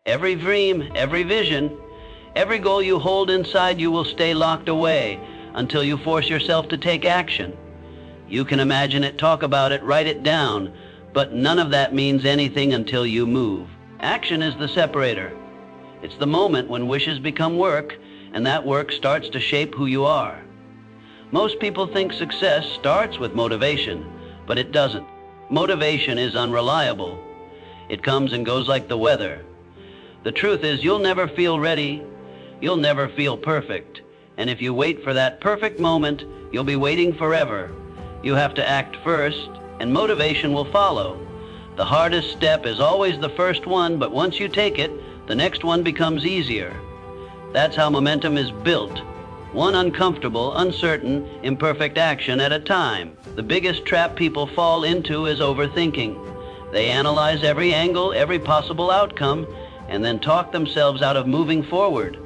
Every dream, every vision, every goal you hold inside you will stay locked away until you force yourself to take action. You can imagine it, talk about it, write it down, but none of that means anything until you move. Action is the separator. It's the moment when wishes become work, and that work starts to shape who you are. Most people think success starts with motivation, but it doesn't. Motivation is unreliable. It comes and goes like the weather. The truth is, you'll never feel ready. You'll never feel perfect. And if you wait for that perfect moment, you'll be waiting forever. You have to act first, and motivation will follow. The hardest step is always the first one, but once you take it, the next one becomes easier. That's how momentum is built. One uncomfortable, uncertain, imperfect action at a time. The biggest trap people fall into is overthinking. They analyze every angle, every possible outcome, and then talk themselves out of moving forward.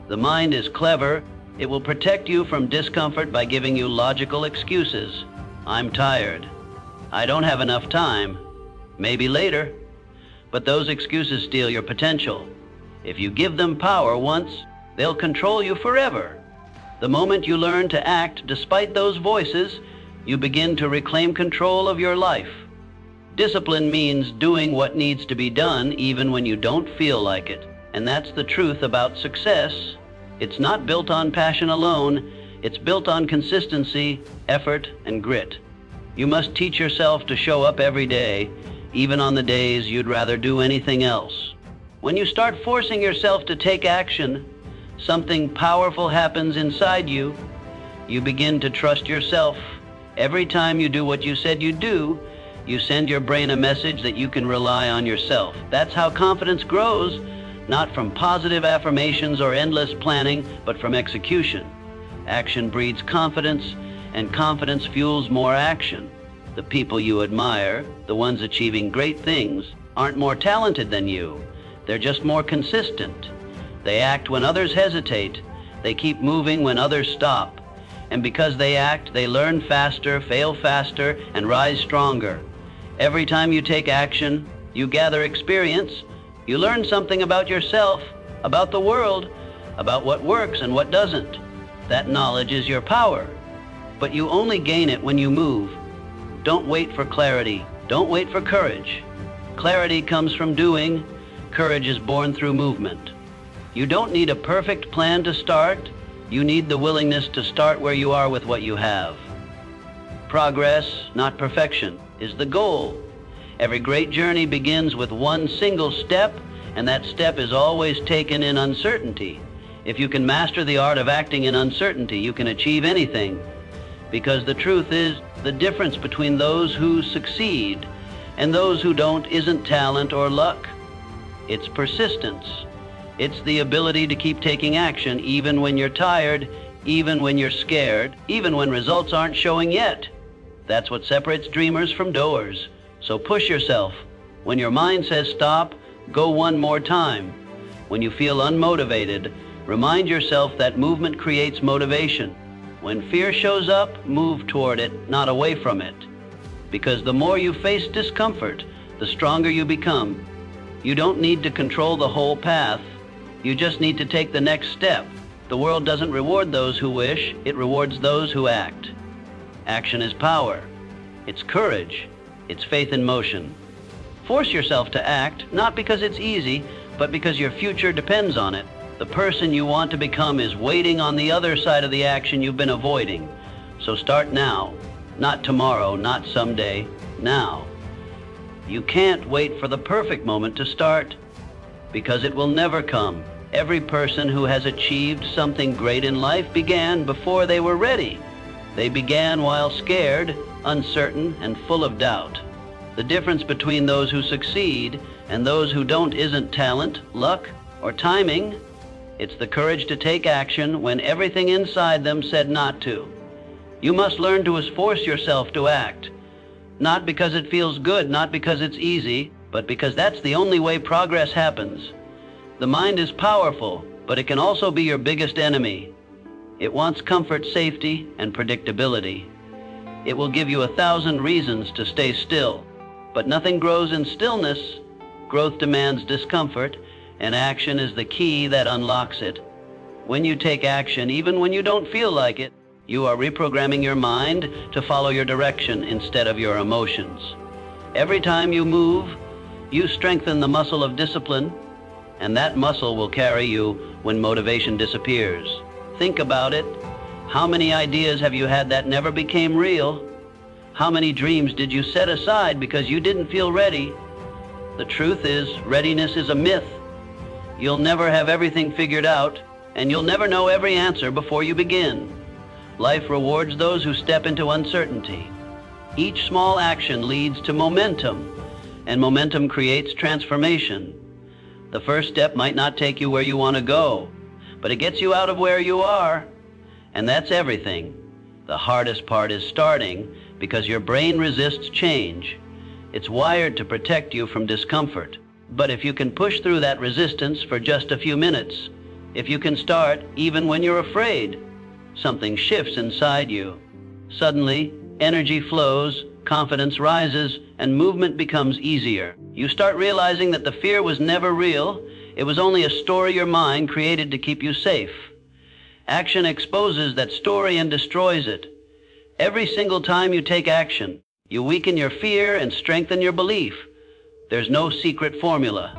The mind is clever. It will protect you from discomfort by giving you logical excuses. I'm tired. I don't have enough time. Maybe later. But those excuses steal your potential. If you give them power once, they'll control you forever. The moment you learn to act despite those voices, you begin to reclaim control of your life. Discipline means doing what needs to be done even when you don't feel like it. And that's the truth about success. It's not built on passion alone. It's built on consistency, effort, and grit. You must teach yourself to show up every day, even on the days you'd rather do anything else. When you start forcing yourself to take action, something powerful happens inside you. You begin to trust yourself. Every time you do what you said you'd do, you send your brain a message that you can rely on yourself. That's how confidence grows, not from positive affirmations or endless planning, but from execution. Action breeds confidence, and confidence fuels more action. The people you admire, the ones achieving great things, aren't more talented than you. They're just more consistent. They act when others hesitate. They keep moving when others stop. And because they act, they learn faster, fail faster, and rise stronger. Every time you take action, you gather experience. You learn something about yourself, about the world, about what works and what doesn't. That knowledge is your power. But you only gain it when you move. Don't wait for clarity. Don't wait for courage. Clarity comes from doing. Courage is born through movement. You don't need a perfect plan to start. You need the willingness to start where you are with what you have. Progress, not perfection, is the goal. Every great journey begins with one single step, and that step is always taken in uncertainty. If you can master the art of acting in uncertainty, you can achieve anything. Because the truth is, the difference between those who succeed and those who don't isn't talent or luck. It's persistence. It's the ability to keep taking action even when you're tired, even when you're scared, even when results aren't showing yet. That's what separates dreamers from doers. So push yourself. When your mind says stop, go one more time. When you feel unmotivated, remind yourself that movement creates motivation. When fear shows up, move toward it, not away from it. Because the more you face discomfort, the stronger you become. You don't need to control the whole path. You just need to take the next step. The world doesn't reward those who wish, it rewards those who act. Action is power. It's courage. It's faith in motion. Force yourself to act, not because it's easy, but because your future depends on it. The person you want to become is waiting on the other side of the action you've been avoiding. So start now. Not tomorrow, not someday, now. You can't wait for the perfect moment to start, because it will never come. Every person who has achieved something great in life began before they were ready. They began while scared, uncertain, and full of doubt. The difference between those who succeed and those who don't isn't talent, luck, or timing. It's the courage to take action when everything inside them said not to. You must learn to force yourself to act. Not because it feels good, not because it's easy, but because that's the only way progress happens. The mind is powerful, but it can also be your biggest enemy. It wants comfort, safety, and predictability. It will give you 1,000 reasons to stay still, but nothing grows in stillness. Growth demands discomfort, and action is the key that unlocks it. When you take action, even when you don't feel like it, you are reprogramming your mind to follow your direction instead of your emotions. Every time you move, you strengthen the muscle of discipline, and that muscle will carry you when motivation disappears. Think about it. How many ideas have you had that never became real? How many dreams did you set aside because you didn't feel ready? The truth is, readiness is a myth. You'll never have everything figured out, and you'll never know every answer before you begin. Life rewards those who step into uncertainty. Each small action leads to momentum, and momentum creates transformation. The first step might not take you where you want to go, but it gets you out of where you are, and that's everything. The hardest part is starting, because your brain resists change. It's wired to protect you from discomfort. But if you can push through that resistance for just a few minutes, if you can start even when you're afraid, something shifts inside you. Suddenly, energy flows, confidence rises, and movement becomes easier. You start realizing that the fear was never real. It was only a story your mind created to keep you safe. Action exposes that story and destroys it. Every single time you take action, you weaken your fear and strengthen your belief. There's no secret formula.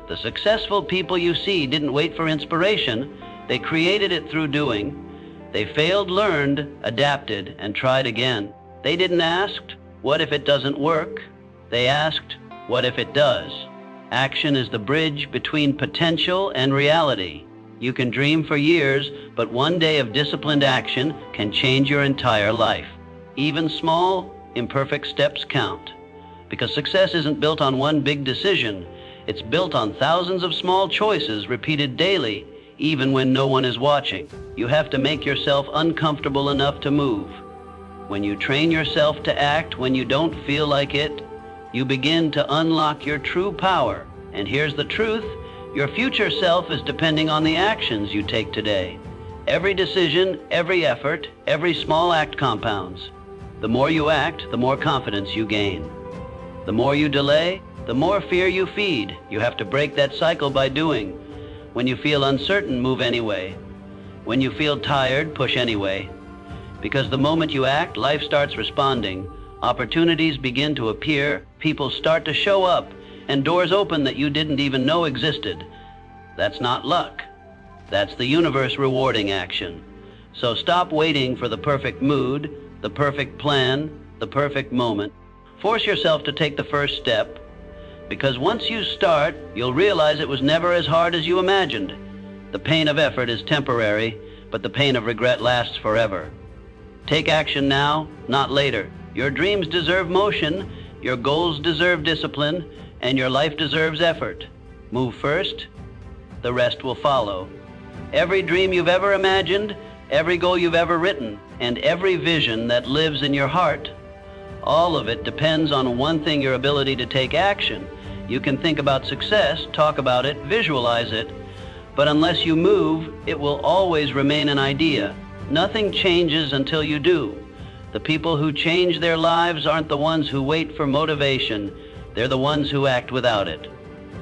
The successful people you see didn't wait for inspiration. They created it through doing. They failed, learned, adapted, and tried again. They didn't ask, what if it doesn't work? They asked, what if it does? Action is the bridge between potential and reality. You can dream for years, but one day of disciplined action can change your entire life. Even small, imperfect steps count. Because success isn't built on one big decision. It's built on thousands of small choices repeated daily, even when no one is watching. You have to make yourself uncomfortable enough to move. When you train yourself to act when you don't feel like it, you begin to unlock your true power. And here's the truth, your future self is depending on the actions you take today. Every decision, every effort, every small act compounds. The more you act, the more confidence you gain. The more you delay, the more fear you feed. You have to break that cycle by doing. When you feel uncertain, move anyway. When you feel tired, push anyway. Because the moment you act, life starts responding. Opportunities begin to appear, people start to show up, and doors open that you didn't even know existed. That's not luck. That's the universe rewarding action. So stop waiting for the perfect mood, the perfect plan, the perfect moment. Force yourself to take the first step, because once you start, you'll realize it was never as hard as you imagined. The pain of effort is temporary, but the pain of regret lasts forever. Take action now, not later. Your dreams deserve motion, your goals deserve discipline, and your life deserves effort. Move first, the rest will follow. Every dream you've ever imagined, every goal you've ever written, and every vision that lives in your heart, all of it depends on one thing: your ability to take action. You can think about success, talk about it, visualize it, but unless you move, it will always remain an idea. Nothing changes until you do. The people who change their lives aren't the ones who wait for motivation. They're the ones who act without it.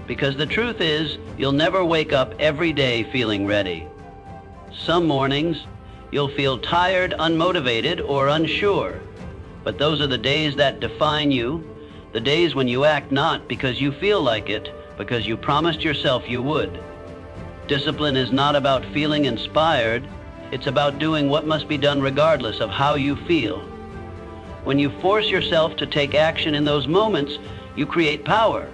Because the truth is, you'll never wake up every day feeling ready. Some mornings, you'll feel tired, unmotivated, or unsure. But those are the days that define you, the days when you act not because you feel like it, because you promised yourself you would. Discipline is not about feeling inspired. It's about doing what must be done regardless of how you feel. When you force yourself to take action in those moments, you create power.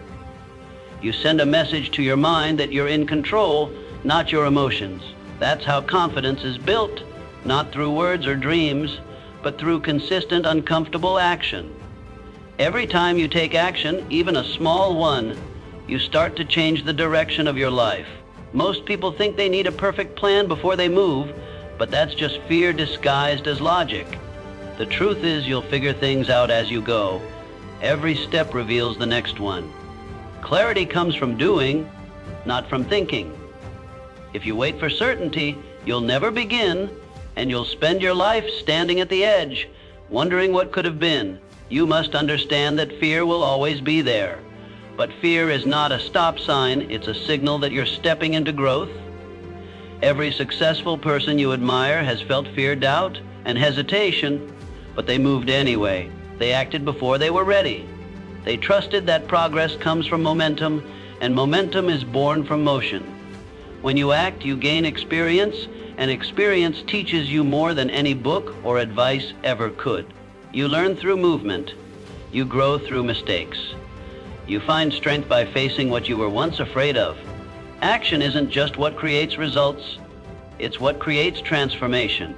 You send a message to your mind that you're in control, not your emotions. That's how confidence is built, not through words or dreams, but through consistent, uncomfortable action. Every time you take action, even a small one, you start to change the direction of your life. Most people think they need a perfect plan before they move, but that's just fear disguised as logic. The truth is, you'll figure things out as you go. Every step reveals the next one. Clarity comes from doing, not from thinking. If you wait for certainty, you'll never begin, and you'll spend your life standing at the edge, wondering what could have been. You must understand that fear will always be there. But fear is not a stop sign, it's a signal that you're stepping into growth. Every successful person you admire has felt fear, doubt, and hesitation, but they moved anyway. They acted before they were ready. They trusted that progress comes from momentum, and momentum is born from motion. When you act, you gain experience, and experience teaches you more than any book or advice ever could. You learn through movement. You grow through mistakes. You find strength by facing what you were once afraid of. Action isn't just what creates results, it's what creates transformation.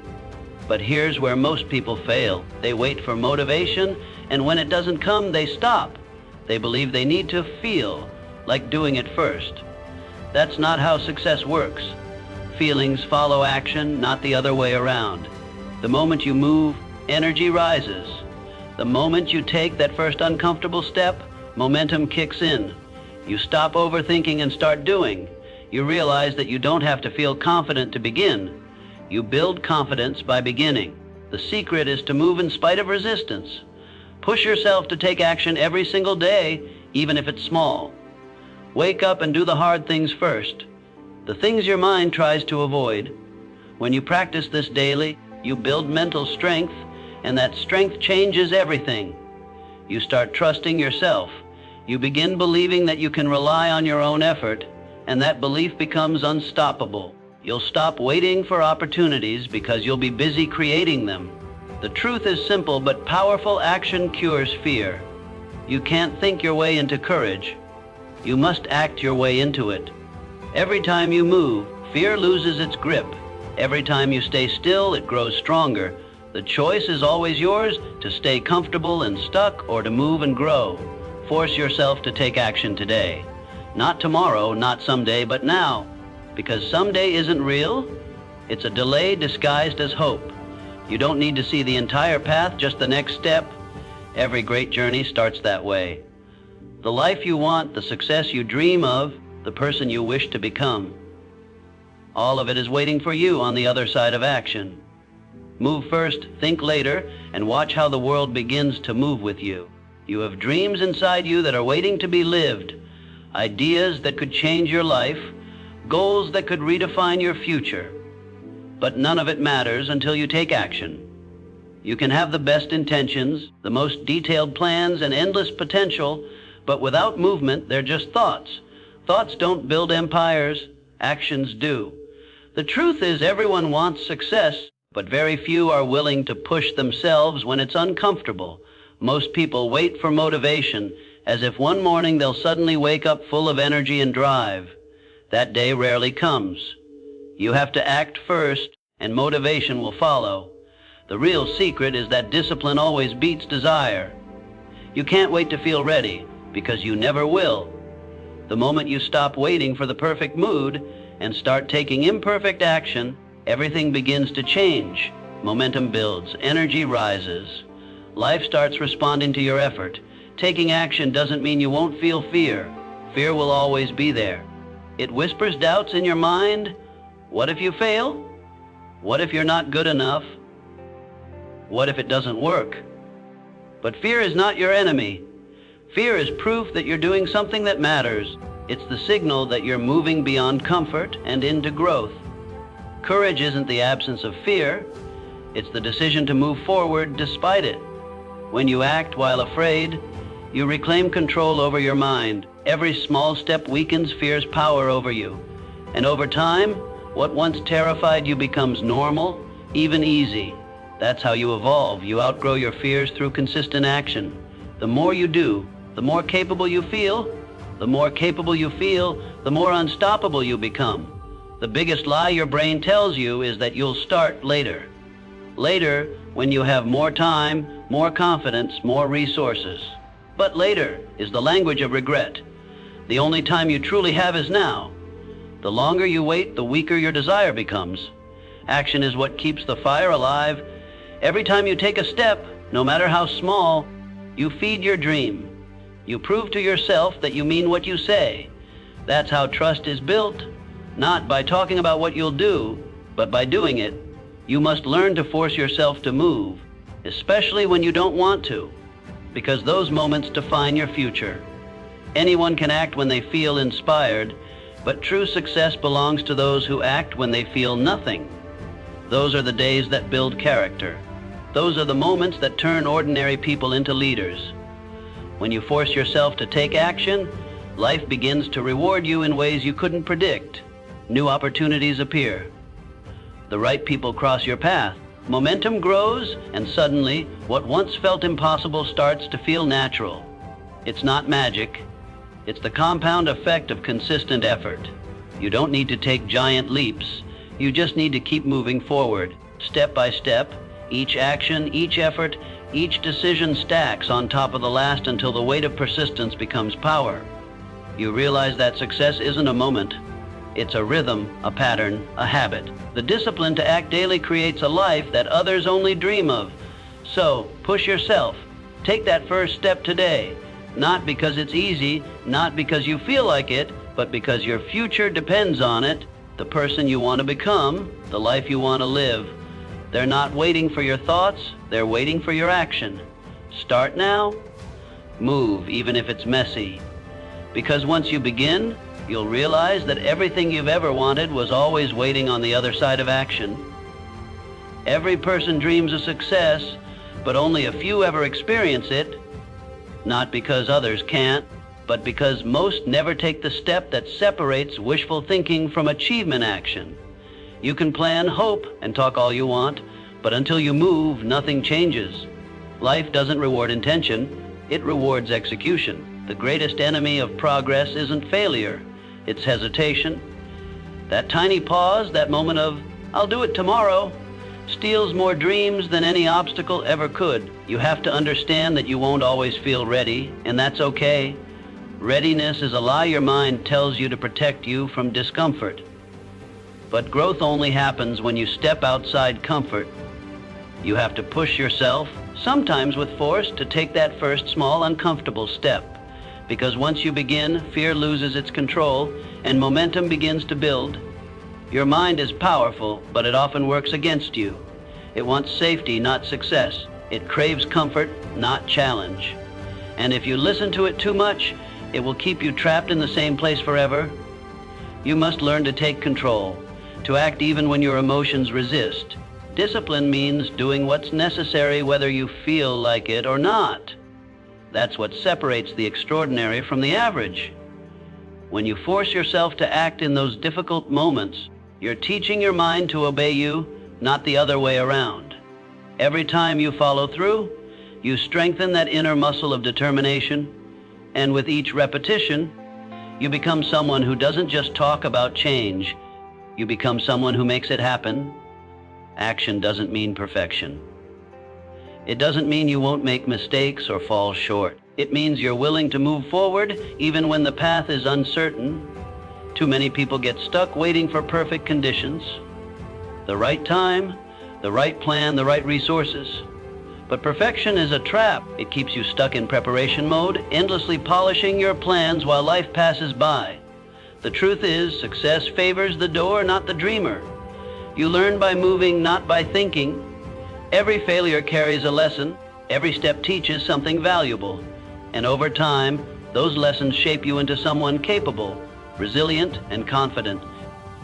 But here's where most people fail. They wait for motivation, and when it doesn't come, they stop. They believe they need to feel like doing it first. That's not how success works. Feelings follow action, not the other way around. The moment you move, energy rises. The moment you take that first uncomfortable step, momentum kicks in. You stop overthinking and start doing. You realize that you don't have to feel confident to begin. You build confidence by beginning. The secret is to move in spite of resistance. Push yourself to take action every single day, even if it's small. Wake up and do the hard things first, the things your mind tries to avoid. When you practice this daily, you build mental strength, and that strength changes everything. You start trusting yourself. You begin believing that you can rely on your own effort, and that belief becomes unstoppable. You'll stop waiting for opportunities because you'll be busy creating them. The truth is simple, but powerful action cures fear. You can't think your way into courage. You must act your way into it. Every time you move, fear loses its grip. Every time you stay still, it grows stronger. The choice is always yours, to stay comfortable and stuck or to move and grow. Force yourself to take action today. Not tomorrow, not someday, but now. Because someday isn't real. It's a delay disguised as hope. You don't need to see the entire path, just the next step. Every great journey starts that way. The life you want, the success you dream of, the person you wish to become. All of it is waiting for you on the other side of action. Move first, think later, and watch how the world begins to move with you. You have dreams inside you that are waiting to be lived, ideas that could change your life, goals that could redefine your future. But none of it matters until you take action. You can have the best intentions, the most detailed plans, and endless potential, but without movement, they're just thoughts. Thoughts don't build empires, actions do. The truth is, everyone wants success, but very few are willing to push themselves when it's uncomfortable. Most people wait for motivation, as if one morning they'll suddenly wake up full of energy and drive. That day rarely comes. You have to act first, and motivation will follow. The real secret is that discipline always beats desire. You can't wait to feel ready, because you never will. The moment you stop waiting for the perfect mood and start taking imperfect action, everything begins to change. Momentum builds, energy rises. Life starts responding to your effort. Taking action doesn't mean you won't feel fear. Fear will always be there. It whispers doubts in your mind. What if you fail? What if you're not good enough? What if it doesn't work? But fear is not your enemy. Fear is proof that you're doing something that matters. It's the signal that you're moving beyond comfort and into growth. Courage isn't the absence of fear. It's the decision to move forward despite it. When you act while afraid, you reclaim control over your mind. Every small step weakens fear's power over you. And over time, what once terrified you becomes normal, even easy. That's how you evolve. You outgrow your fears through consistent action. The more you do, the more capable you feel. The more capable you feel, the more unstoppable you become. The biggest lie your brain tells you is that you'll start later. Later, when you have more time, more confidence, more resources. But later is the language of regret. The only time you truly have is now. The longer you wait, the weaker your desire becomes. Action is what keeps the fire alive. Every time you take a step, no matter how small, you feed your dream. You prove to yourself that you mean what you say. That's how trust is built, not by talking about what you'll do, but by doing it. You must learn to force yourself to move, especially when you don't want to, because those moments define your future. Anyone can act when they feel inspired, but true success belongs to those who act when they feel nothing. Those are the days that build character. Those are the moments that turn ordinary people into leaders. When you force yourself to take action, life begins to reward you in ways you couldn't predict. New opportunities appear. The right people cross your path. Momentum grows, and suddenly, what once felt impossible starts to feel natural. It's not magic. It's the compound effect of consistent effort. You don't need to take giant leaps. You just need to keep moving forward, step by step. Each action, each effort, each decision stacks on top of the last until the weight of persistence becomes power. You realize that success isn't a moment. It's a rhythm, a pattern, a habit. The discipline to act daily creates a life that others only dream of. So, push yourself. Take that first step today. Not because it's easy, not because you feel like it, but because your future depends on it, the person you want to become, the life you want to live. They're not waiting for your thoughts, they're waiting for your action. Start now. Move, even if it's messy. Because once you begin, you'll realize that everything you've ever wanted was always waiting on the other side of action. Every person dreams of success, but only a few ever experience it. Not because others can't, but because most never take the step that separates wishful thinking from achievement action. You can plan, hope, and talk all you want, but until you move, nothing changes. Life doesn't reward intention, it rewards execution. The greatest enemy of progress isn't failure, it's hesitation. That tiny pause, that moment of, I'll do it tomorrow, steals more dreams than any obstacle ever could. You have to understand that you won't always feel ready, and that's okay. Readiness is a lie your mind tells you to protect you from discomfort. But growth only happens when you step outside comfort. You have to push yourself, sometimes with force, to take that first small, uncomfortable step. Because once you begin, fear loses its control and momentum begins to build. Your mind is powerful, but it often works against you. It wants safety, not success. It craves comfort, not challenge. And if you listen to it too much, it will keep you trapped in the same place forever. You must learn to take control, to act even when your emotions resist. Discipline means doing what's necessary whether you feel like it or not. That's what separates the extraordinary from the average. When you force yourself to act in those difficult moments, you're teaching your mind to obey you, not the other way around. Every time you follow through, you strengthen that inner muscle of determination, and with each repetition, you become someone who doesn't just talk about change. You become someone who makes it happen. Action doesn't mean perfection. It doesn't mean you won't make mistakes or fall short. It means you're willing to move forward even when the path is uncertain. Too many people get stuck waiting for perfect conditions. The right time, the right plan, the right resources. But perfection is a trap. It keeps you stuck in preparation mode, endlessly polishing your plans while life passes by. The truth is, success favors the doer, not the dreamer. You learn by moving, not by thinking. Every failure carries a lesson. Every step teaches something valuable. And over time, those lessons shape you into someone capable, resilient, and confident.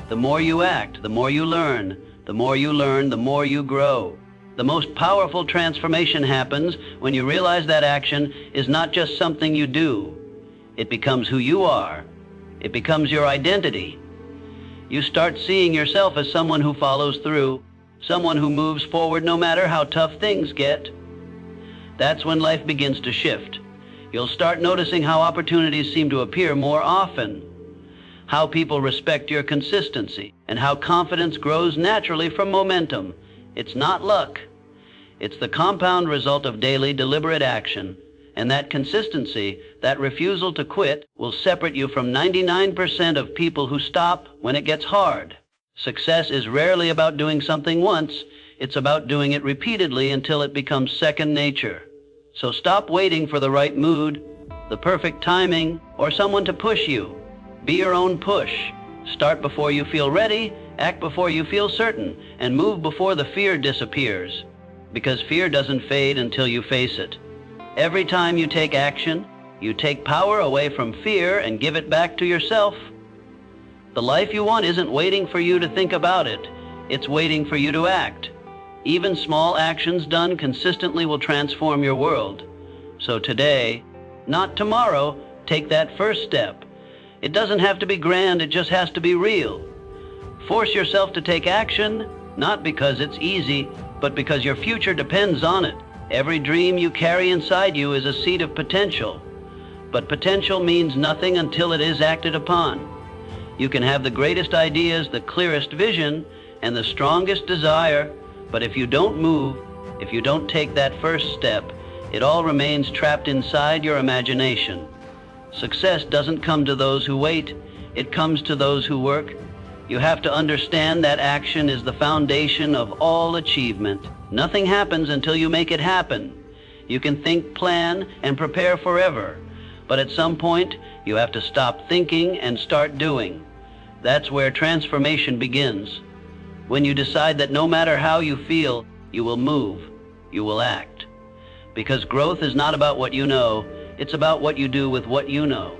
The more you act, the more you learn. The more you learn, the more you grow. The most powerful transformation happens when you realize that action is not just something you do. It becomes who you are. It becomes your identity. You start seeing yourself as someone who follows through, someone who moves forward no matter how tough things get. That's when life begins to shift. You'll start noticing how opportunities seem to appear more often, how people respect your consistency, and how confidence grows naturally from momentum. It's not luck. It's the compound result of daily, deliberate action. And that consistency, that refusal to quit, will separate you from 99% of people who stop when it gets hard. Success is rarely about doing something once. It's about doing it repeatedly until it becomes second nature. So stop waiting for the right mood, the perfect timing, or someone to push you. Be your own push. Start before you feel ready, act before you feel certain, and move before the fear disappears. Because fear doesn't fade until you face it. Every time you take action, You take power away from fear and give it back to yourself. The life you want isn't waiting for you to think about it. It's waiting for you to act. Even small actions done consistently will transform your world. So today, not tomorrow, take that first step. It doesn't have to be grand, it just has to be real. Force yourself to take action, not because it's easy, but because your future depends on it. Every dream you carry inside you is a seed of potential. But potential means nothing until it is acted upon. You can have the greatest ideas, the clearest vision, and the strongest desire, but if you don't move, if you don't take that first step, it all remains trapped inside your imagination. Success doesn't come to those who wait, it comes to those who work. You have to understand that action is the foundation of all achievement. Nothing happens until you make it happen. You can think, plan, and prepare forever, but at some point, you have to stop thinking and start doing. That's where transformation begins. When you decide that no matter how you feel, you will move, you will act. Because growth is not about what you know, it's about what you do with what you know.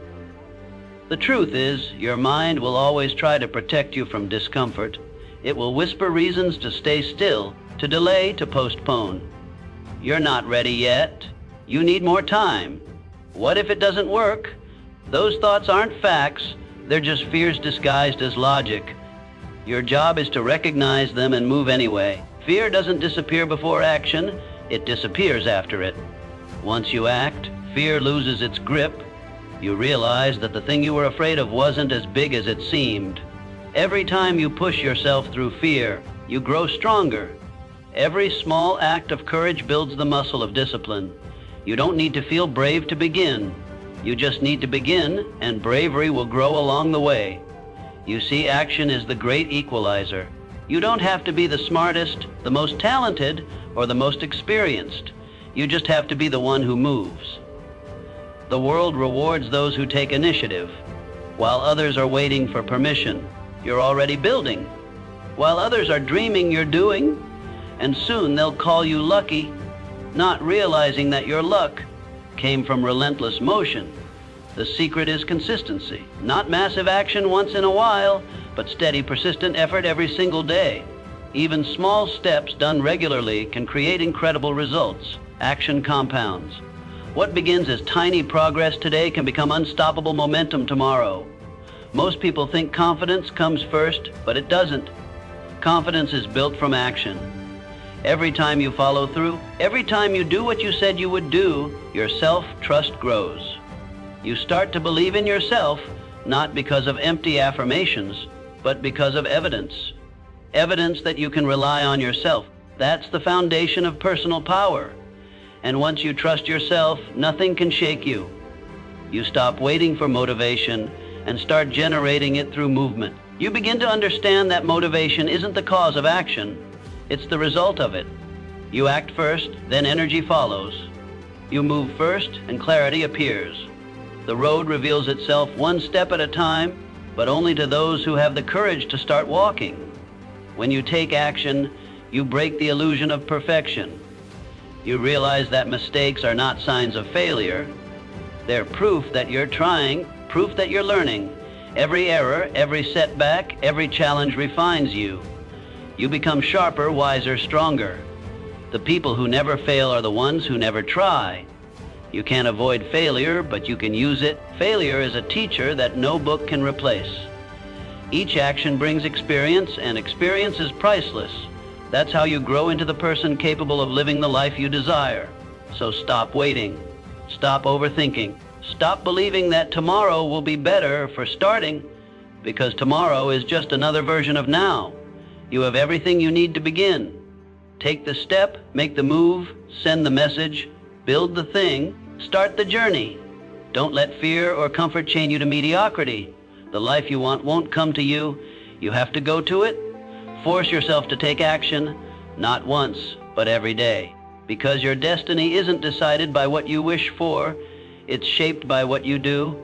The truth is, your mind will always try to protect you from discomfort. It will whisper reasons to stay still, to delay, to postpone. You're not ready yet. You need more time. What if it doesn't work? Those thoughts aren't facts, they're just fears disguised as logic. Your job is to recognize them and move anyway. Fear doesn't disappear before action, it disappears after it. Once you act, fear loses its grip. You realize that the thing you were afraid of wasn't as big as it seemed. Every time you push yourself through fear, you grow stronger. Every small act of courage builds the muscle of discipline. You don't need to feel brave to begin. You just need to begin, and bravery will grow along the way. You see, action is the great equalizer. You don't have to be the smartest, the most talented, or the most experienced. You just have to be the one who moves. The world rewards those who take initiative. While others are waiting for permission, you're already building. While others are dreaming, you're doing. And soon they'll call you lucky, not realizing that your luck came from relentless motion. The secret is consistency, not massive action once in a while, but steady, persistent effort every single day. Even small steps done regularly can create incredible results. Action compounds. What begins as tiny progress today can become unstoppable momentum tomorrow. Most people think confidence comes first, but it doesn't. Confidence is built from action. Every time you follow through, every time you do what you said you would do, your self-trust grows. You start to believe in yourself, not because of empty affirmations, but because of evidence. Evidence that you can rely on yourself. That's the foundation of personal power. And once you trust yourself, nothing can shake you. You stop waiting for motivation and start generating it through movement. You begin to understand that motivation isn't the cause of action. It's the result of it. You act first, then energy follows. You move first, and clarity appears. The road reveals itself one step at a time, but only to those who have the courage to start walking. When you take action, you break the illusion of perfection. You realize that mistakes are not signs of failure. They're proof that you're trying, proof that you're learning. Every error, every setback, every challenge refines you. You become sharper, wiser, stronger. The people who never fail are the ones who never try. You can't avoid failure, but you can use it. Failure is a teacher that no book can replace. Each action brings experience, and experience is priceless. That's how you grow into the person capable of living the life you desire. So stop waiting. Stop overthinking. Stop believing that tomorrow will be better for starting, because tomorrow is just another version of now. You have everything you need to begin. Take the step, make the move, send the message, build the thing, start the journey. Don't let fear or comfort chain you to mediocrity. The life you want won't come to you. You have to go to it. Force yourself to take action, not once, but every day. Because your destiny isn't decided by what you wish for, it's shaped by what you do.